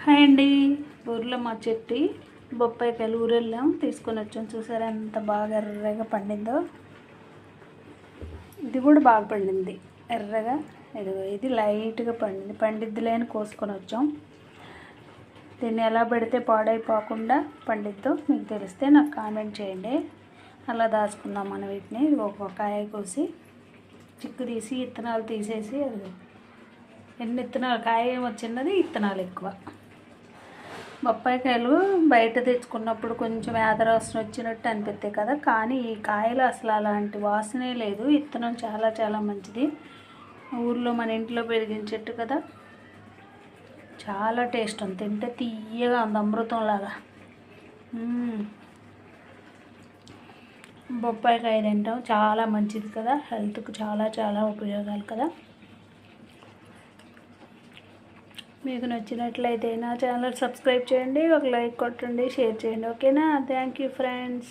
Hi అండి. ఊర్లో మా చెట్టు బొప్పాయికాయలు ఊరెళ్ళాం తీసుకొని వచ్చాం. చూసారా ఎంత బాగా ఎర్రగా పండిందో. ఇది కూడా బాగా పండింది ఎర్రగా. ఇది లైట్గా పండిద్దిలే అని కోసుకొని వచ్చాం. దీన్ని ఎలా పెడితే పాడైపోకుండా పండిద్దో మీకు తెలిస్తే నాకు కామెంట్ చేయండి. అలా దాచుకుందాం మనం వీటిని. ఒక కాయ కోసి చిక్కు తీసి విత్తనాలు తీసేసి, అది ఎన్ని విత్తనాలు కాయ ఏమో చిన్నది, విత్తనాలు ఎక్కువ. బొప్పాయికాయలు బయట తెచ్చుకున్నప్పుడు కొంచెం వాసన వచ్చినట్టు అనిపిస్తాయి కదా, కానీ ఈ కాయలు అసలు అలాంటి వాసనే లేదు. విత్తనం చాలా చాలా మంచిది. ఊర్లో మన ఇంట్లో పెరిగిన చెట్టు కదా, చాలా టేస్ట్ ఉంది. తింటే తీయగా ఉంది, అమృతంలాగా. బొప్పాయికాయ తింటాం చాలా మంచిది కదా, హెల్త్కి చాలా చాలా ఉపయోగాలు కదా. మీకు నచ్చినట్లయితే నా ఛానల్ సబ్స్క్రైబ్ చేయండి, ఒక లైక్ కొట్టండి, షేర్ చేయండి. ఓకేనా? Thank you friends.